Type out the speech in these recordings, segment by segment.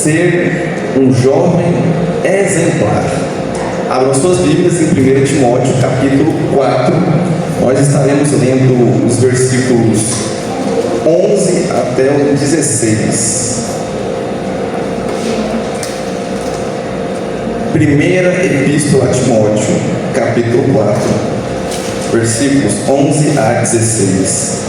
ser um jovem exemplar. Abram suas Bíblias em 1 Timóteo, capítulo 4. Nós estaremos lendo os versículos 11 até o 16. Primeira Epístola a Timóteo, capítulo 4, versículos 11 a 16.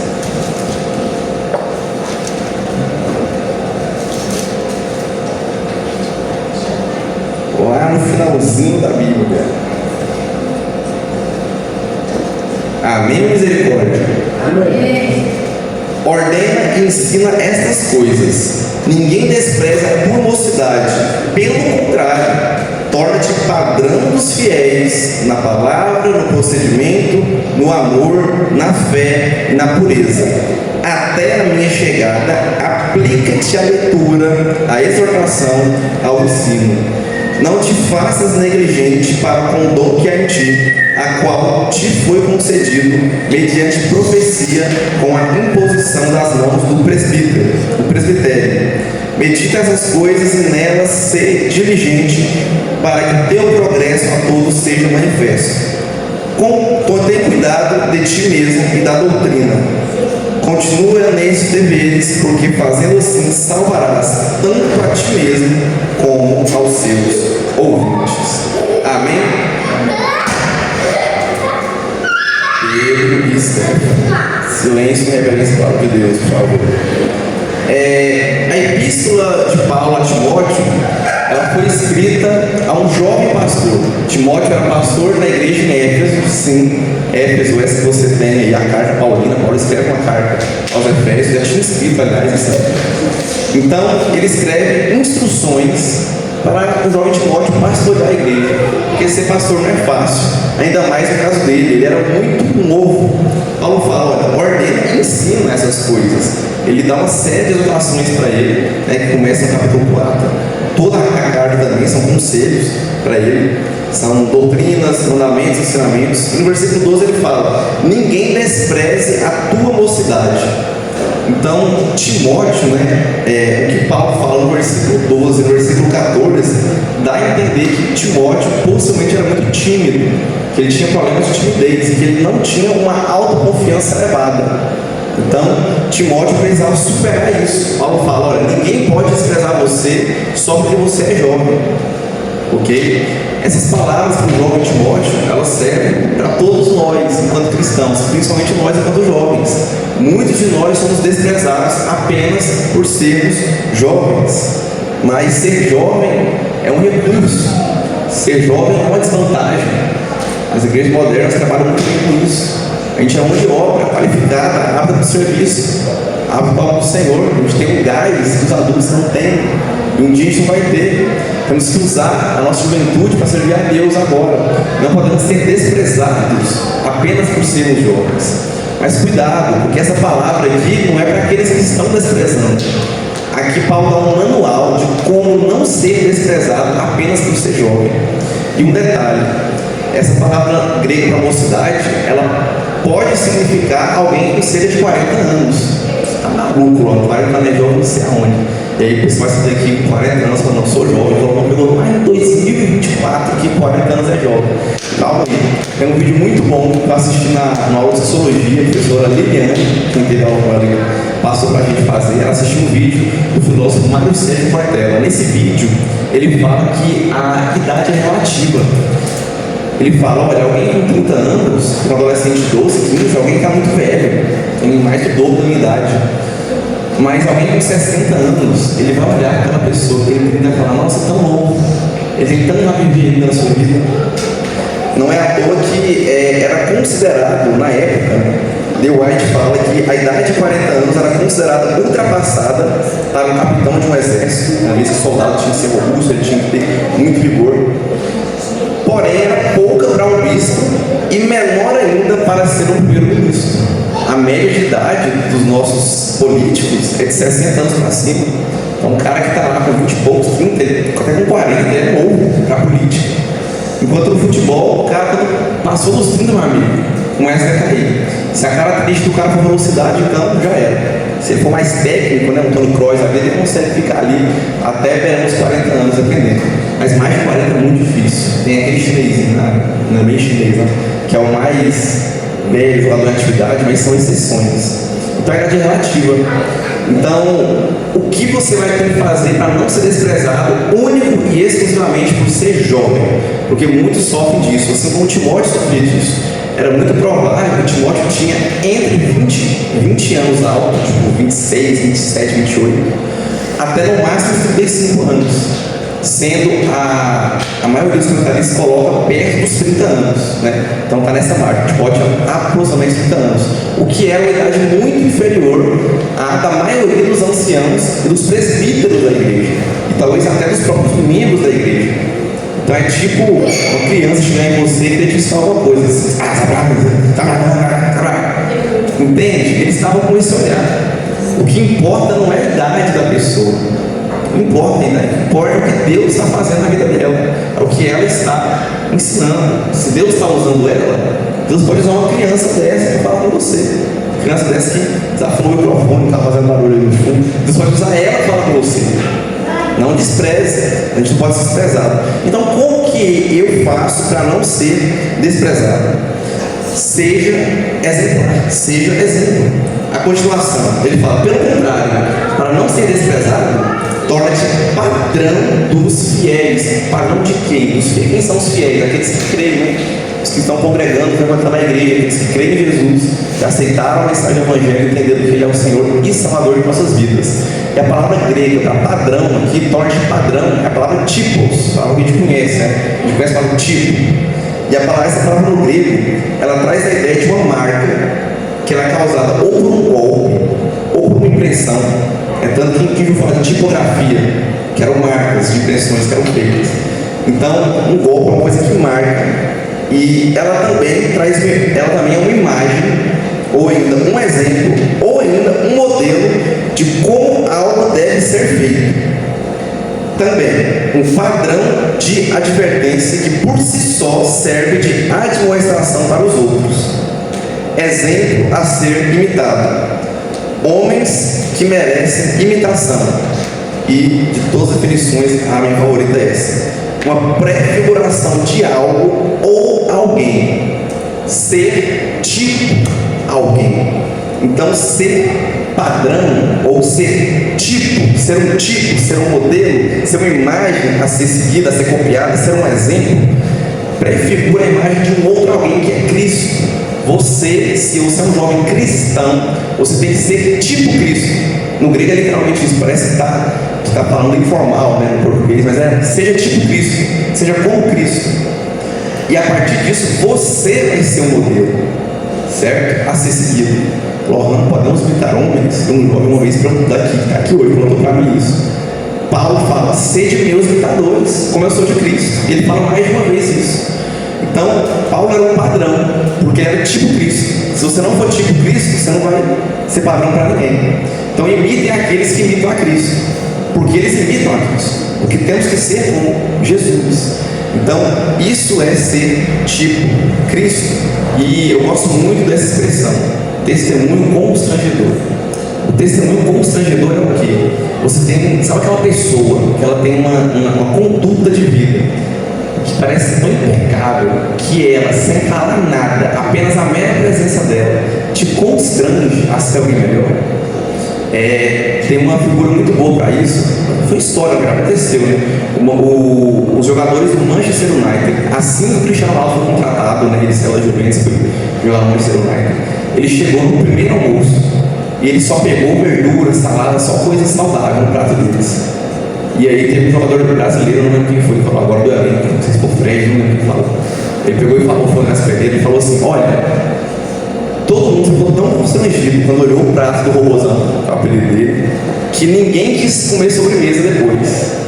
Lá no finalzinho da Bíblia. Amém, misericórdia? Amém. Ordena e ensina estas coisas. Ninguém despreza a tua mocidade. Pelo contrário, torna-te padrão dos fiéis na palavra, no procedimento, no amor, na fé e na pureza. Até a minha chegada, aplica-te à leitura, à exortação, ao ensino. Não te faças negligente para com o dom que há em ti, a qual te foi concedido mediante profecia com a imposição das mãos do presbitério. Medita essas coisas e nelas ser diligente, para que teu progresso a todos seja manifesto. Tem cuidado de ti mesmo e da doutrina. Continua nesses deveres, porque fazendo assim salvarás tanto a ti mesmo como aos seus ouvintes. Amém? Pedro e Estefano. Silêncio e reverência para o de Deus, por favor. A epístola de Paulo a Timóteo, ela foi escrita a um jovem pastor. Timóteo era pastor na igreja em Éfeso. Sim, Éfeso, essa que você tem aí, a carta paulina. Paulo escreve uma carta aos Efésios, já tinha escrito, aliás, isso. Então, ele escreve instruções para o jovem Timóteo pastorear a igreja, porque ser pastor não é fácil, ainda mais no caso dele, ele era muito novo. Paulo fala, olha, ordena e ensina essas coisas. Ele dá uma série de exortações para ele, que começa no capítulo 4. Toda a carta também são conselhos para ele, são doutrinas, mandamentos, ensinamentos. E no versículo 12 ele fala, ninguém despreze a tua mocidade. Então, Timóteo, o que Paulo fala no versículo 12, no versículo 14, dá a entender que Timóteo possivelmente era muito tímido, que ele tinha problemas de timidez, que ele não tinha uma autoconfiança elevada. Então, Timóteo precisava superar isso. Paulo fala, olha, ninguém pode desprezar você só porque você é jovem. Ok? Essas palavras para o jovem Timóteo, elas servem para todos nós, enquanto cristãos, principalmente nós, enquanto jovens. Muitos de nós somos desprezados apenas por sermos jovens. Mas ser jovem é um recurso. Ser jovem é uma desvantagem. As igrejas modernas trabalham muito bem com isso. A gente é mão de obra qualificada, apta para o serviço, apta para o Senhor. A gente tem um gás que os adultos não têm. E um dia a gente não vai ter. Temos que usar a nossa juventude para servir a Deus agora. Não podemos ser desprezados apenas por sermos jovens. Mas cuidado, porque essa palavra aqui não é para aqueles que estão desprezando. Aqui Paulo dá um manual de como não ser desprezado apenas por ser jovem. E um detalhe, essa palavra grega para mocidade, ela pode significar alguém com cerca de 40 anos. Está maluco, 40 anos é jovem, não sei aonde. E aí você vai saber que 40 anos eu não sou jovem, eu não pegou mais em 2024 que 40 anos é jovem. Calma aí. Tem um vídeo muito bom que eu assisti na aula de sociologia, a professora Liliane, que teve a aula passou para a gente fazer. Ela assistiu um vídeo do filósofo Mário Sérgio Cortella. Nesse vídeo, ele fala que a idade é relativa. Ele fala, olha, alguém com 30 anos, um adolescente de 12, 15, alguém que está muito velho, tem mais do dobro da minha idade. Mas alguém com 60 anos, ele vai olhar aquela pessoa que ele vai falar, nossa, tão novo, ele tem tanto a viver na sua vida. Não é à toa que era considerado, na época, The White fala que a idade de 40 anos era considerada ultrapassada para um capitão de um exército, uma vez que o soldado tinha que ser robusto, ele tinha que ter muito vigor. Porém, era pouca para um bispo e menor ainda para ser um primeiro-ministro. A média de idade dos nossos políticos é de 60 anos para cima. Então, um cara que está lá com 20 e poucos, 30, até com 40, ele é novo para a política. Enquanto no futebol, o cara passou dos 30, meu amigo. começa a cair. Se a característica do cara for velocidade, então já era. Se ele for mais técnico, né, um Tony Kroos, ele consegue ficar ali até pelo uns 40 anos aprendendo. Mas mais de 40 é muito difícil. Tem aquele chinesinho, não é bem chinês, né, que é o mais velho jogador de atividade, mas são exceções. Então a idade é relativa. Então, o que você vai ter que fazer para não ser desprezado, único e exclusivamente por ser jovem? Porque muitos sofrem disso, assim como Timóteo sofria disso. Era muito provável que Timóteo tinha entre 20 anos alto, tipo 26, 27, 28, até no máximo 35 anos. Sendo a maioria dos comentaristas coloca perto dos 30 anos, né? Então está nessa marca, Timóteo aproximadamente 30 anos, o que é uma idade muito inferior à da maioria dos anciãos e dos presbíteros da igreja, e talvez até dos próprios membros da igreja. Então é tipo uma criança chegar em você e querer te ensinar alguma coisa, assim, entende? Eles estavam com esse olhar. O que importa não é a idade da pessoa, não importa a idade, importa o que Deus está fazendo na vida dela, é o que ela está ensinando. Se Deus está usando ela, Deus pode usar uma criança dessa para falar com você. Uma criança dessa que desafou o microfone, está fazendo barulho aí no fundo, Deus pode usar ela para falar com você. Não despreze, a gente não pode ser desprezado. Então, como que eu faço para não ser desprezado? Seja exemplar, seja exemplo. A continuação, ele fala, pelo contrário, para não ser desprezado, torna-te padrão dos fiéis. Padrão de quem? Dos fiéis. Quem são os fiéis? Aqueles que creem, né? Os que estão congregando, frequentando a igreja, aqueles que creem em Jesus, que aceitaram a mensagem do Evangelho, entendendo que Ele é o Senhor e Salvador de nossas vidas. E a palavra grega para padrão aqui, torna-te padrão, é a palavra tipos, a palavra que a gente conhece, né? A gente conhece a palavra tipo. E essa palavra no grego, ela traz a ideia de uma marca que ela é causada ou por um golpe, ou por uma impressão. É tanto que a gente fala de tipografia, que eram marcas de impressões que eram feitas. Então, um golpe é uma coisa que marca. E ela também é uma imagem, ou ainda um exemplo, ou ainda um modelo de como algo deve ser feito. Também, um padrão de advertência que por si só serve de admoestação para os outros. Exemplo a ser imitado. Homens que merecem imitação. E de todas as definições, a minha favorita é essa: uma prefiguração de algo ou alguém. Ser tipo alguém. Então, ser padrão, ou ser tipo, ser um modelo, ser uma imagem a ser seguida, a ser copiada, ser um exemplo, prefigura a imagem de um outro alguém que é Cristo. Você, se você é um jovem cristão, você tem que ser tipo Cristo. No grego é literalmente isso, parece que está falando informal, né, no português, mas seja tipo Cristo, seja como Cristo. E a partir disso, você vai ser um modelo, certo? A ser seguido. Não podemos imitar homens. Eu ouvi uma vez perguntar aqui hoje, perguntou para mim isso. Paulo fala, sede meus imitadores, como eu sou de Cristo. E ele fala mais de uma vez isso. Então, Paulo era um padrão, porque era tipo Cristo. Se você não for tipo Cristo, você não vai ser padrão para ninguém. Então, imitem aqueles que imitam a Cristo, porque eles imitam a Cristo. Porque temos que ser como Jesus. Então, isso é ser tipo Cristo. E eu gosto muito dessa expressão, testemunho constrangedor. O testemunho constrangedor é o quê? Você tem, sabe aquela pessoa que ela tem uma conduta de vida que parece tão impecável, que ela, sem falar nada, apenas a mera presença dela, te constrange a ser alguém melhor? Tem uma figura muito boa para isso. Foi história que aconteceu, né? Os jogadores do Manchester United, assim que o Cristiano Ronaldo foi contratado, né, ele saiu da Juventus, foi jogar no Manchester United, ele chegou no primeiro almoço e ele só pegou verdura, salada, só coisa saudável no prato deles. E aí teve um jogador brasileiro, não lembro quem foi, falou agora do elenco, não sei se foi o Fred, não lembro quem falou. Ele pegou e falou, foi nas pernas, ele falou assim: olha, todo mundo ficou tão constrangido quando olhou o prato do robôzão, o apelido dele, que ninguém quis comer sobremesa depois.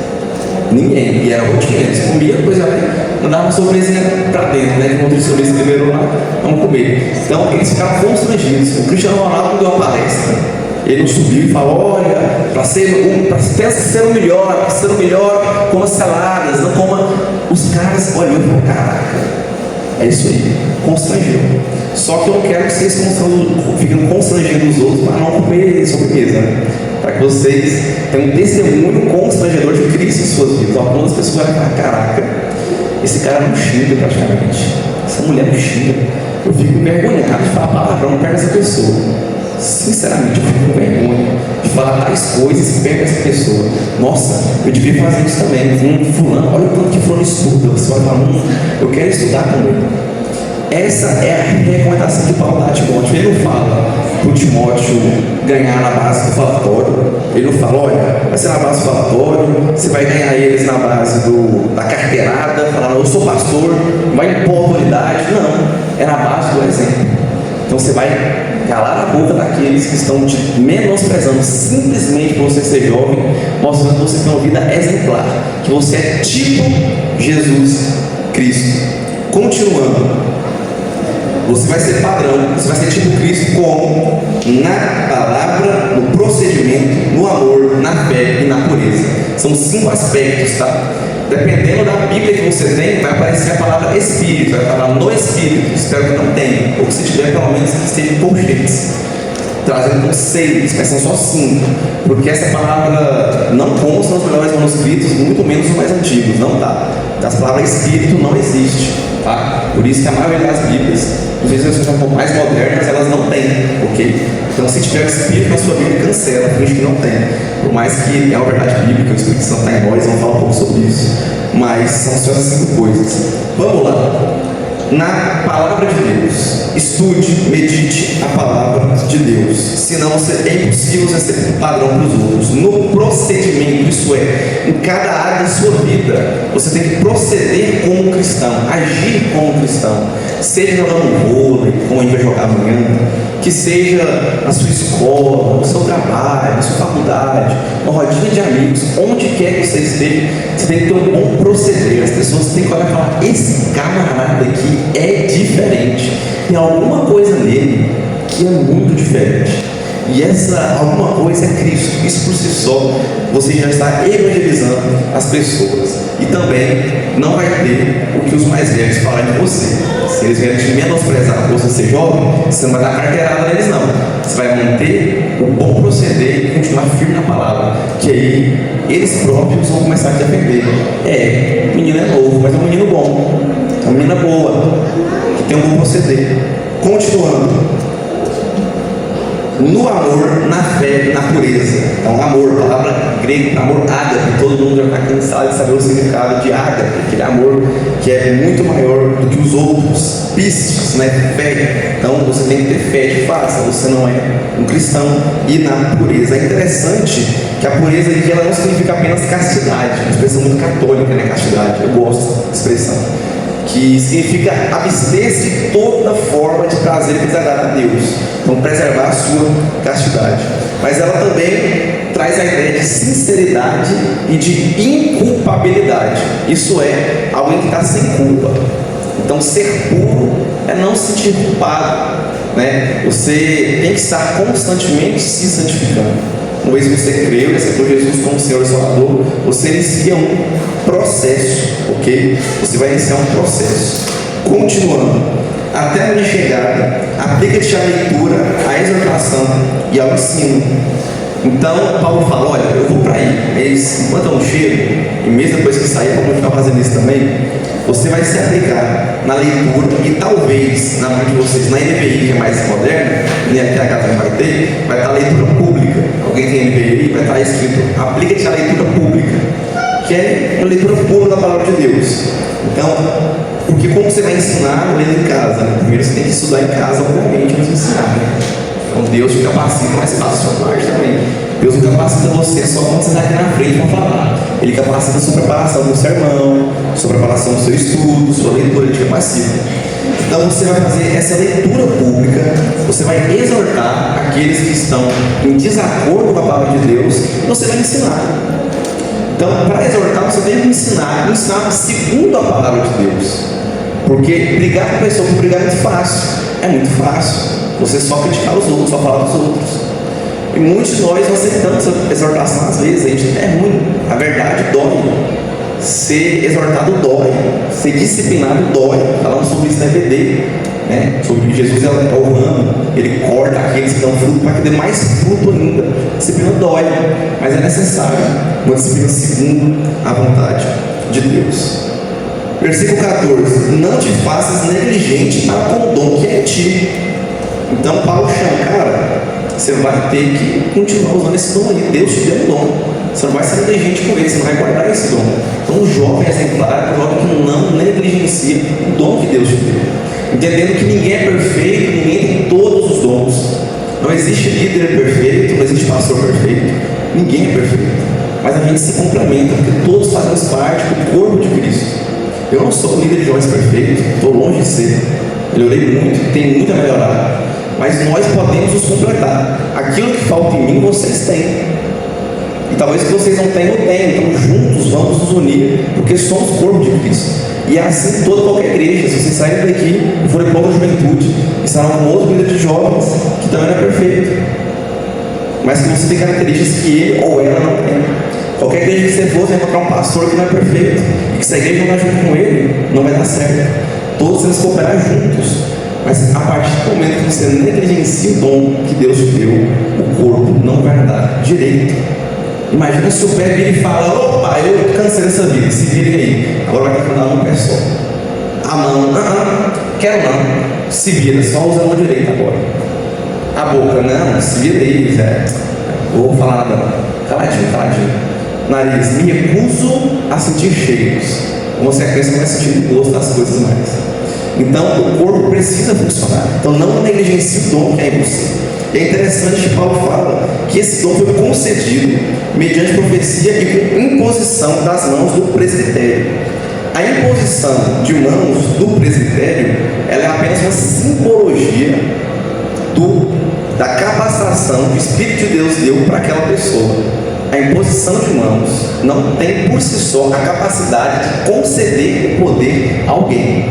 Ninguém. E era rotina, eles comiam, depois já mandavam uma sobremesinha pra dentro, né? Quando a sobremesa liberou lá, vamos comer. Então eles ficaram constrangidos. O Cristiano Ronaldo deu uma palestra. Ele subiu e falou: olha, para ser o melhor, coma saladas, não coma. Os caras olhou e falaram: caraca, É isso aí, constrangeu. Só que eu não quero que vocês fiquem constrangendo os outros para não comer sobremesa, né? Para que vocês tenham um testemunho constrangedor de Cristo em suas vidas. Algumas pessoas vão falar: caraca, esse cara não xinga praticamente, essa mulher não xinga. Eu fico envergonhado de falar palavrão perto dessa pessoa. Sinceramente, eu fico com vergonha de falar tais coisas perto dessa pessoa. Nossa, eu devia fazer isso também. Fulano, olha o tanto que fulano estuda. Você vai falar: eu quero estudar também. Essa é a recomendação de Paulo a Timóteo. Ele não fala para o Timóteo ganhar na base do falatório. Ele não fala: olha, vai ser na base do falatório, você vai ganhar eles na base da carteirada, falando: eu sou pastor, vai impor autoridade. Não, é na base do exemplo. Então você vai calar a boca daqueles que estão te menosprezando simplesmente por você ser jovem, mostrando que você tem uma vida exemplar, que você é tipo Jesus Cristo. Continuando, você vai ser padrão, você vai ser tipo Cristo como? Na palavra, no procedimento, no amor, na fé e na pureza. São 5 aspectos, tá? Dependendo da Bíblia que você tem, vai aparecer a palavra Espírito, vai falar no Espírito. Espero que não tenha, ou que se tiver, pelo menos que esteja em colchetes, trazendo com 6, mas são só 5, porque essa palavra não consta nos melhores manuscritos, muito menos nos mais antigos, não tá. As palavras Espírito não existe, tá? Por isso que a maioria das Bíblias, às vezes as versões um pouco mais modernas, elas não têm, ok? Então, se tiver o Espírito na sua Bíblia, cancela, finge que não tem. Por mais que é uma verdade bíblica, o Espírito Santo está em nós, vamos falar um pouco sobre isso. Mas são só as 5 coisas. Vamos lá. Na palavra de Deus, estude, medite a palavra de Deus, senão é impossível você ser padrão para os outros. No procedimento, isso é, em cada área da sua vida, você tem que proceder como cristão, agir como cristão, seja jogando vôlei, como a gente vai jogar amanhã, que seja na sua escola, no seu trabalho, na sua faculdade, uma rodinha de amigos, onde quer que você esteja, você tem que ter um bom proceder. As pessoas têm que olhar e falar: esse camarada aqui é diferente, tem alguma coisa nele que é muito diferente, e essa alguma coisa é Cristo. Isso por si só, você já está evangelizando as pessoas. E também não vai ter o que os mais velhos falarem de você. Se eles vierem te menosprezar por você ser jovem, você não vai dar carteirada neles, não. Você vai manter o bom proceder e continuar firme na palavra, que aí eles próprios vão começar a te defender. O menino é novo, mas é um menino bom, é uma menina boa, que tem um bom proceder. Continuando, no amor, na fé, na pureza. Então, amor, palavra grega, amor ágape. Todo mundo já está cansado de saber o significado de ágape, aquele amor que é muito maior do que os outros. Pistos, né? Fé. Então, você tem que ter fé de fato, você não é um cristão. E na pureza. É interessante que a pureza aqui ela não significa apenas castidade, uma expressão muito católica, né? Castidade, eu gosto da expressão, que significa abster-se de toda forma de prazer que desagrada a Deus. Então, preservar a sua castidade. Mas ela também traz a ideia de sinceridade e de inculpabilidade. Isso é, alguém que está sem culpa. Então, ser puro é não se sentir culpado, né? Você tem que estar constantemente se santificando. Uma vez que você creu e aceitou Jesus como Senhor e Salvador, você inicia um processo, ok? Você vai iniciar um processo. Continuando, até a minha chegada, aplica-te à leitura, à exortação e ao ensino. Então, Paulo fala: olha, eu vou para aí, mas enquanto eu não chego, e mesmo depois que sair, eu vou continuar fazendo isso também, você vai se aplicar na leitura e talvez, na mão de vocês, na NVI, que é mais moderna, e aqui a casa vai ter, vai estar a leitura pública. Alguém tem NVI, vai estar escrito: aplica-te à leitura pública, que é a leitura pública da palavra de Deus. Então, porque como você vai ensinar lendo em casa, né? Primeiro você tem que estudar em casa, obviamente, antes de ensinar, né? Então Deus te capacita, mas faz a sua parte também. Deus não capacita você só quando você está aqui na frente para falar. Ele capacita a sua preparação do sermão, sua preparação do seu estudo, sua leitura, ele te capacita. Então você vai fazer essa leitura pública, você vai exortar aqueles que estão em desacordo com a palavra de Deus, e você vai ensinar. Então, para exortar, você tem que ensinar segundo a palavra de Deus. Porque brigar com a pessoa por brigar é muito fácil. É muito fácil. Você só criticar os outros, só falar dos outros. E muitos de nós não aceitamos essa exortação às vezes. A gente é ruim. A verdade dói. ser exortado dói, ser disciplinado dói. Falamos sobre isso na EBD, né? Sobre que Jesus é o ramo, ele corta aqueles que dão fruto para que dê mais fruto ainda. Disciplina dói, mas é necessário uma disciplina segundo a vontade de Deus. Versículo 14: não te faças negligente para com o dom que é em ti. Então Paulo chama, cara, você vai ter que continuar usando esse dom aí. Deus te deu um dom, você não vai ser negligente com ele, você não vai guardar esse dom. Então o jovem exemplar é o jovem que não negligencia o dom que Deus te deu, entendendo que ninguém é perfeito, ninguém tem todos os dons. Não existe líder perfeito, não existe pastor perfeito, ninguém é perfeito, mas a gente se complementa, porque todos fazemos parte do corpo de Cristo. Eu não sou líder de jovens perfeito, estou longe de ser, melhorei muito, tenho muito a melhorar, mas nós podemos nos completar. Aquilo que falta em mim, vocês têm, e talvez que vocês não tenham, eu tenho. Então juntos vamos nos unir, porque somos corpo de Cristo. E é assim toda qualquer igreja. Se vocês saírem daqui e forem para outra juventude, estarão com outro líder de jovens que também não é perfeito, mas que você tem características que ele ou ela não tem. Qualquer igreja que você for, você vai encontrar um pastor que não é perfeito, e que se a igreja não vai junto com ele, não vai dar certo. Todos temos que cooperar juntos, mas a partir do momento que você negligencia o dom que Deus te deu, o corpo não vai andar direito. Imagina se o pé vira e fala: opa, eu cansei dessa vida, se vira aí, agora vai ter que andar num pé só. A mão, quero não, se vira, só usa a mão direita agora. A boca, não, se vira aí, Zé, vou falar nada não, caladinho. Nariz, me recuso a sentir cheiros. Como você cresce, não vai sentir o gosto das coisas mais. Então o corpo precisa funcionar. Então não negligencie o dom que é em você. E é interessante que Paulo fala que esse dom foi concedido mediante profecia e com imposição das mãos do presbitério. A imposição de mãos do presbitério, ela é apenas uma simbologia da capacitação que o Espírito de Deus deu para aquela pessoa. A imposição de mãos não tem por si só a capacidade de conceder o poder a alguém.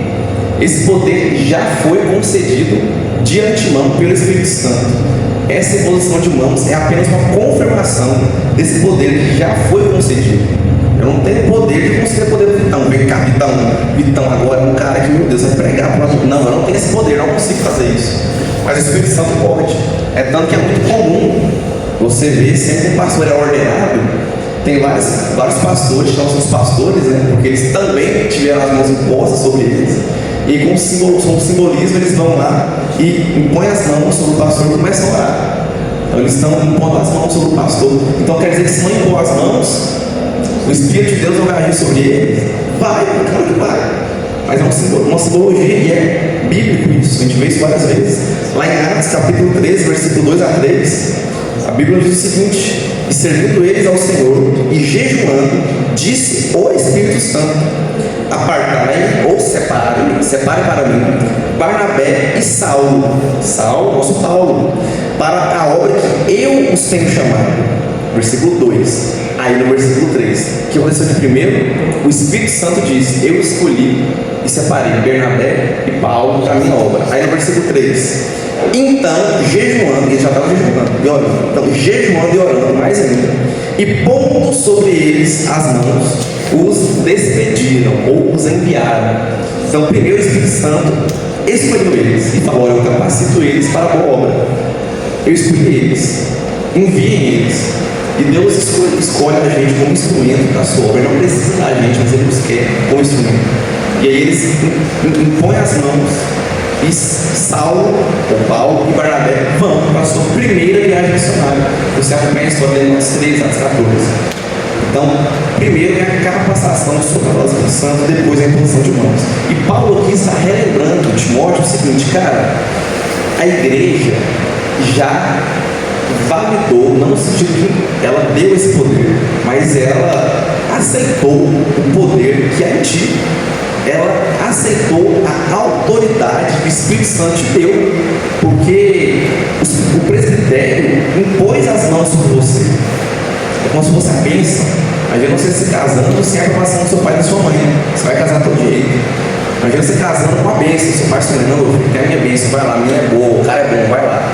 Esse poder já foi concedido de antemão pelo Espírito Santo. Essa imposição de mãos é apenas uma confirmação desse poder que já foi concedido. Eu não tenho poder de conceder poder do Vitão. Vem cá, Vitão agora é um cara que, meu Deus, vai pregar para nós. Não, eu não tenho esse poder, não consigo fazer isso. Mas o Espírito Santo pode. É tanto que é muito comum você ver, sempre um pastor é ordenado, tem vários pastores, que são os pastores, né? Porque eles também tiveram as mãos impostas sobre eles. E com simbolismo eles vão lá e impõem as mãos sobre o pastor e começam a orar. Então eles estão impondo as mãos sobre o pastor. Então quer dizer que se não impor as mãos, o Espírito de Deus não vai agir sobre eles? Vai, claro que vai. Mas é uma simbologia e é bíblico isso. A gente vê isso várias vezes. Lá em Atos capítulo 13, versículo 2 a 3, a Bíblia diz o seguinte: e servindo eles ao Senhor e jejuando, disse o Espírito Santo: apartai ou separe para mim Barnabé e Saulo, nosso Paulo, para a obra que eu os tenho chamado. Versículo 2. Aí no versículo 3, que aconteceu de primeiro? O Espírito Santo diz: eu escolhi e separei Barnabé e Paulo para a minha obra. Aí no versículo 3, então jejuando, eles já estavam jejuando e orando, então jejuando e orando mais ainda, e pondo sobre eles as mãos, os despediram ou os enviaram. Então primeiro o Espírito Santo escolheu eles e falou: eu capacito eles para a boa obra, eu escolhi eles, enviem eles. E Deus escolhe a gente como instrumento da sua obra. Ele não precisa da gente, mas Ele nos quer como instrumento. E aí eles impõem as mãos, e Saulo, ou Paulo e Barnabé vão para a sua primeira viagem missionária. Você acompanha a história de Atos 3, Atos 14. Então, primeiro é a capacitação sobre a Espírito Santo, depois a imposição de mãos. E Paulo aqui está relembrando Timóteo o seguinte: cara, a igreja já validou, não no sentido que ela deu esse poder, mas ela aceitou o poder que é em ti. Ela aceitou a autoridade que o Espírito Santo te deu, porque o presbitério impôs as mãos sobre você. É como se fosse a bênção. Imagina você se casando sem a aprovação do seu pai e da sua mãe. Você vai casar todo jeito. Imagina você casando com a bênção. Seu pai falando: não, meu filho, tem a minha bênção, vai lá, a minha é boa, o cara é bom, vai lá.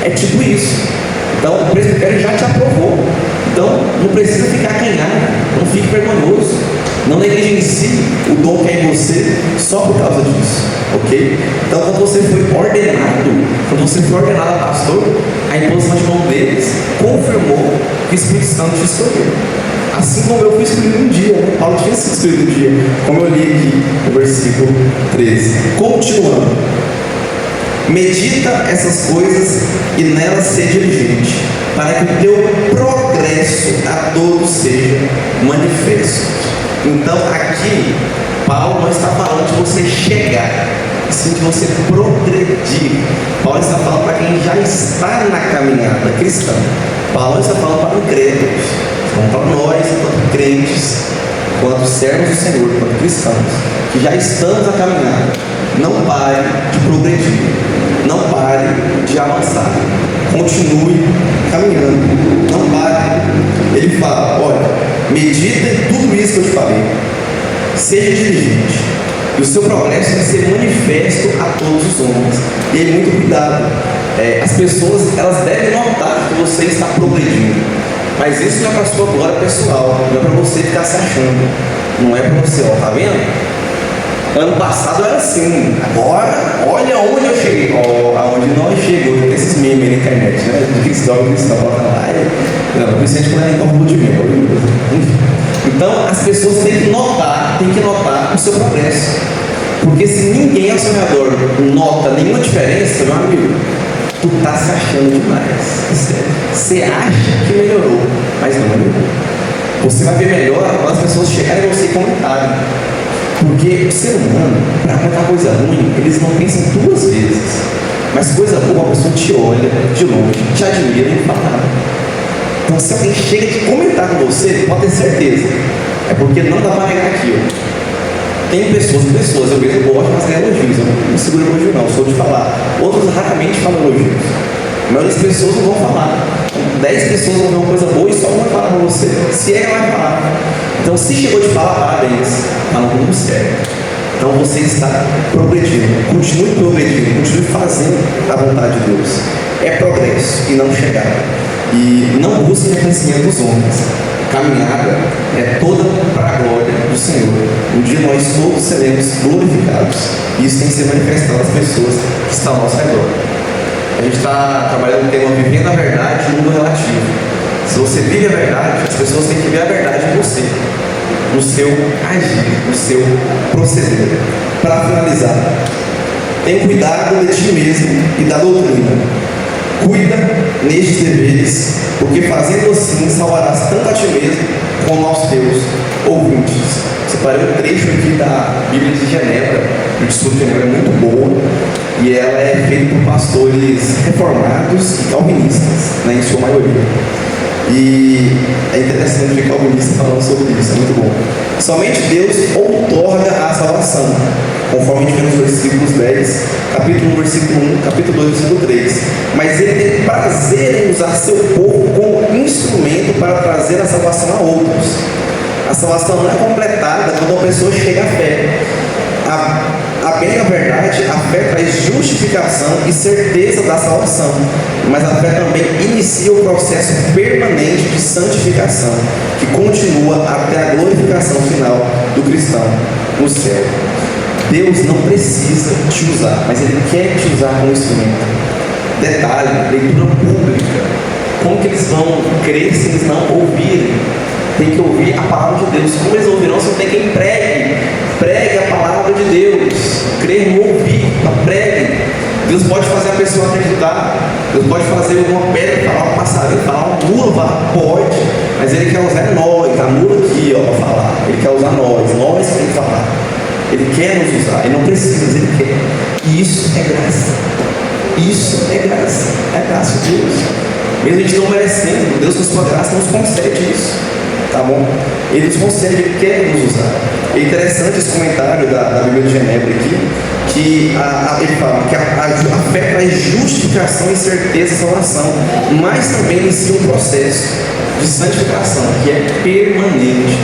É tipo isso. Então o presbitério já te aprovou. Então não precisa ficar acanhado, não fique vergonhoso. Não negligencie o dom que é em você só por causa disso, ok? Então, quando você foi ordenado a pastor, a imposição de mão deles confirmou que o Espírito Santo te escolheu. Assim como eu fui escolhido um dia, né? Paulo tinha sido escolhido um dia, como eu li aqui no versículo 13. Continuando. Medita essas coisas e nelas seja diligente, para que o teu progresso a todos seja manifesto. Então, aqui, Paulo não está falando de você chegar, sim de você progredir. Paulo está falando para quem já está na caminhada cristã. Paulo não está falando para incrédulos, está falando para nós, enquanto crentes, enquanto servos do Senhor, enquanto cristãos, que já estamos na caminhada. Não pare de progredir, não pare de avançar, continue caminhando, não pare. Ele fala: olha, medita em tudo isso que eu te falei, seja diligente, e o seu progresso vai ser manifesto a todos os homens. E aí, muito cuidado, as pessoas elas devem notar que você está progredindo, mas isso não é para a sua glória pessoal, não é para você ficar se achando, não é para você, tá vendo? Ano passado era assim, agora olha onde eu cheguei, aonde nós chegamos, tem esses memes aí na internet, né? Do cristão, bota lá, não, principalmente quando é em corpo de mel. Então as pessoas têm que notar o seu progresso, porque se ninguém ao seu redor nota nenhuma diferença, meu amigo, tu tá se achando demais. Você acha que melhorou, mas não melhorou. Você vai ver melhor quando as pessoas chegarem em você e comentarem. Porque o ser humano, para contar coisa ruim, eles não pensam duas vezes. Mas coisa boa, a pessoa te olha de longe, te admira e não fala nada. Então, se alguém chega a comentar com você, pode ter certeza, é porque não dá para negar aquilo. Tem pessoas, eu mesmo gosto de fazer elogios, eu não seguro elogio não, sou de falar. Outros raramente falam elogios. A maioria das pessoas não vão falar. 10 pessoas vão ver uma coisa boa e só uma vai falar para você, se é que vai falar. Então, se chegou de falar, parabéns, está no rumo certo. Então, você está progredindo, continue progredindo, continue fazendo a vontade de Deus. É progresso e não chegar. E não busque reconhecimento dos homens. Caminhada é toda para a glória do Senhor. Um dia nós todos seremos glorificados. E isso tem que ser manifestado às pessoas que estão ao nosso redor. A gente está trabalhando no tema Vivendo a Verdade e Mundo Relativo. Se você vive a verdade, as pessoas têm que ver a verdade em você, no seu agir, no seu proceder. Para finalizar, tenha cuidado de ti mesmo e da doutrina. Cuida nestes deveres, porque fazendo assim salvarás tanto a ti mesmo como aos teus ouvintes. Separei um trecho aqui da Bíblia de Genebra. O estudo de Genebra é muito boa e ela é feita por pastores reformados e calvinistas, né, em sua maioria. E é interessante ver calvinista falando sobre isso, é muito bom. Somente Deus outorga a salvação, conforme a gente vê nos versículos 10, capítulo 1, versículo 1, capítulo 2, versículo 3. Mas Ele tem prazer em usar seu povo como instrumento para trazer a salvação a outros. A salvação não é completada quando uma pessoa chega à fé. A bem a verdade, a fé traz justificação e certeza da salvação, mas a fé também inicia o processo permanente de santificação, que continua até a glorificação final do cristão no céu. Deus não precisa te usar, mas Ele quer te usar como instrumento. Detalhe, leitura pública. Como que eles vão crer se eles não ouvirem? Tem que ouvir a palavra de Deus. Como eles ouvirão se não tem quem pregue? Pregue a palavra de Deus. Crer no ouvir, pregue. Deus pode fazer a pessoa acreditar. Deus pode fazer uma pedra falar, um passarinho falar, um muro falar, pode. Mas Ele quer usar nós, a muro aqui, para falar. Ele quer usar nós que tem que falar. Ele quer nos usar, Ele não precisa, mas Ele quer. E isso é graça. Isso é graça. É graça de Deus. Mesmo a gente não merecendo, Deus com a sua graça nos concede isso. Tá bom? Ele nos concede, Ele quer nos usar. É interessante esse comentário da Bíblia de Genebra aqui, que ele fala que a fé traz justificação e certeza de salvação, mas também inicia um processo de santificação, que é permanente.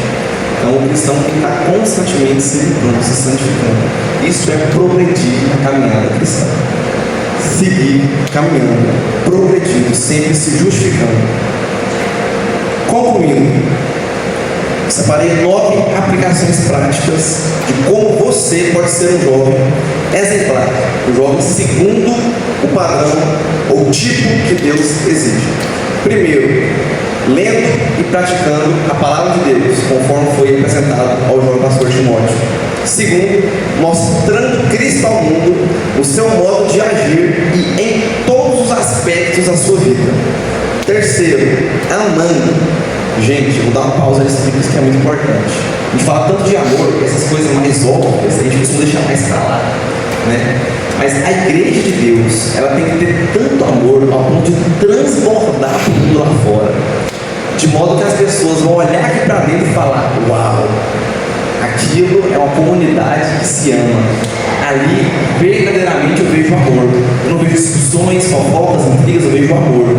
Então o cristão tem que estar constantemente se limpando, se santificando. Isso é progredir na caminhada cristã. Seguir caminhando, progredindo, sempre se justificando. Concluindo, separei 9 aplicações práticas de como você pode ser um jovem exemplar, um jovem segundo o padrão ou tipo que Deus exige. Primeiro, lendo e praticando a palavra de Deus, conforme foi apresentado ao jovem pastor Timóteo. Segundo, mostrando Cristo ao mundo, o seu modo de agir e em todos os aspectos da sua vida. Terceiro, amando. Gente, vou dar uma pausa nesse vídeo, isso que é muito importante. A gente fala tanto de amor, essas coisas mais óbvias, a gente costuma deixar mais pra lá, né? Mas a igreja de Deus, ela tem que ter tanto amor ao ponto de transbordar para o mundo lá fora, de modo que as pessoas vão olhar aqui para dentro e falar: uau, aquilo é uma comunidade que se ama. Ali, verdadeiramente, eu vejo amor. Eu não vejo discussões, fofocas, intrigas, eu vejo amor.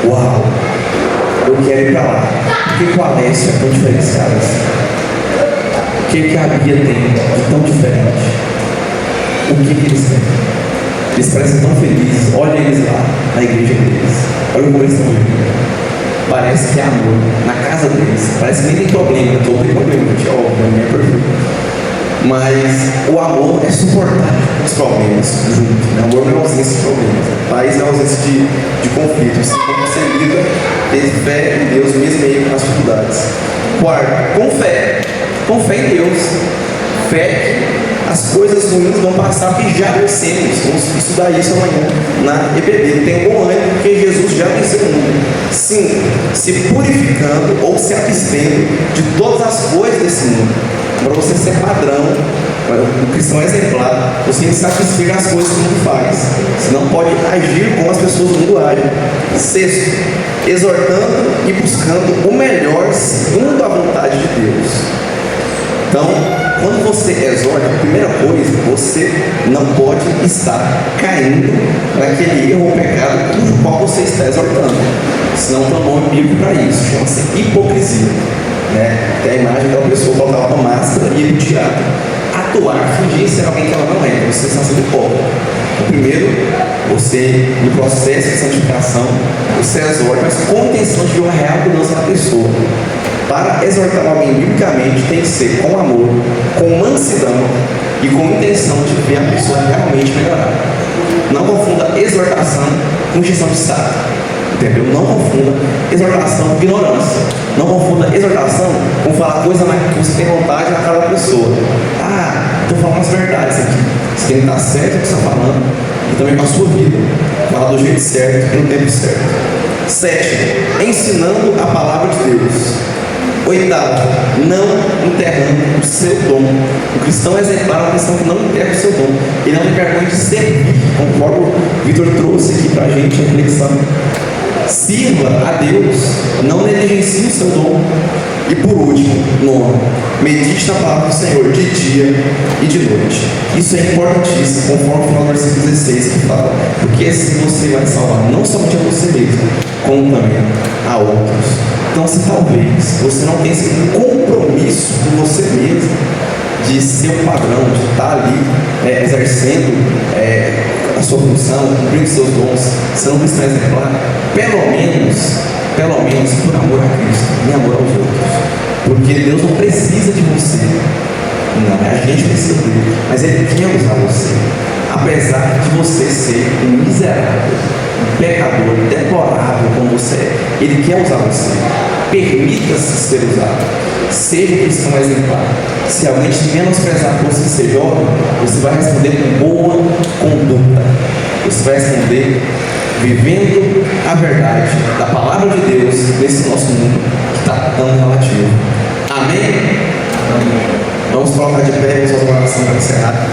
Uau, eu quero ir para lá. Por que o Alessio é tão diferenciado assim? O que a Bia tem de tão diferente? O que eles têm? Eles parecem tão felizes. Olha eles lá na igreja deles. Olha como eles estão vivendo. Parece que é amor na casa deles. Parece que nem tem problema. Não tem problema, gente. Óbvio, não é perfeito. Mas o amor é suportar os problemas junto. O amor não é ausência de problemas. Paz é ausência de conflitos. Como você lida, ter fé em Deus mesmo meio com as dificuldades. Quarto, com fé. Com fé em Deus. Fé que as coisas ruins vão passar, porque já vencemos. Vamos estudar isso amanhã na EBD. Tem um bom ânimo, porque Jesus já venceu o mundo. Sim, se purificando ou se abstendo de todas as coisas desse mundo. Para você ser padrão, um cristão exemplar, você tem que satisfazer as coisas que o mundo faz. Você não pode agir como as pessoas do mundo agem. Sexto, exortando e buscando o melhor segundo a vontade de Deus. Então, quando você exorta, a primeira coisa, você não pode estar caindo naquele erro ou pecado cujo qual você está exortando. Senão tem um nome bíblico para isso, chama-se hipocrisia. Tem a imagem daquela pessoa colocava uma máscara e ir no teatro. Atuar, fingir ser alguém que ela não é, você está sendo hipócrita. Então, primeiro, você, no processo de santificação, você exorta, mas com a intenção de uma real mudança na pessoa. Para exortar alguém biblicamente, tem que ser com amor, com mansidão e com intenção de ver a pessoa realmente melhorar. Não confunda exortação com injeção de saco. Entendeu? Não confunda exortação com ignorância. Não confunda exortação com falar coisa que você tem vontade na cara da pessoa. Estou falando as verdades aqui. Você tem que estar certo com o que você está falando e também com a sua vida. Falar do jeito certo e no tempo certo. 7. Ensinando a palavra de Deus. 8. Não enterrando o seu dom. O cristão exemplar é um cristão que não enterra o seu dom. Ele não tem vergonha de servir, conforme o Vitor trouxe aqui para a gente a reflexão. Sirva a Deus, não negligencie o seu dom. E por último, 9, medite na palavra do Senhor de dia e de noite. Isso é importantíssimo, conforme o final do versículo 16 que fala, porque assim você vai salvar não somente a você mesmo, como também a outros. Então, se talvez você não tenha esse compromisso com você mesmo, de ser um padrão, de estar ali exercendo a sua função, cumprindo seus dons, sendo um cristão exemplar, pelo menos por amor a Cristo e amor aos outros. Porque Deus não precisa de você. Não, a gente precisa dele, mas Ele quer usar você. Apesar de você ser um miserável, um pecador, deplorável como você é, Ele quer usar você. Permita-se ser usado. Seja um cristão exemplar. Se alguém te menosprezar por você ser jovem, você vai responder com boa conduta. Você vai responder vivendo a verdade da palavra de Deus nesse nosso mundo que está tão relativo. Amém? Amém. Vamos colocar de pé e vamos fazer uma oração para encerrar.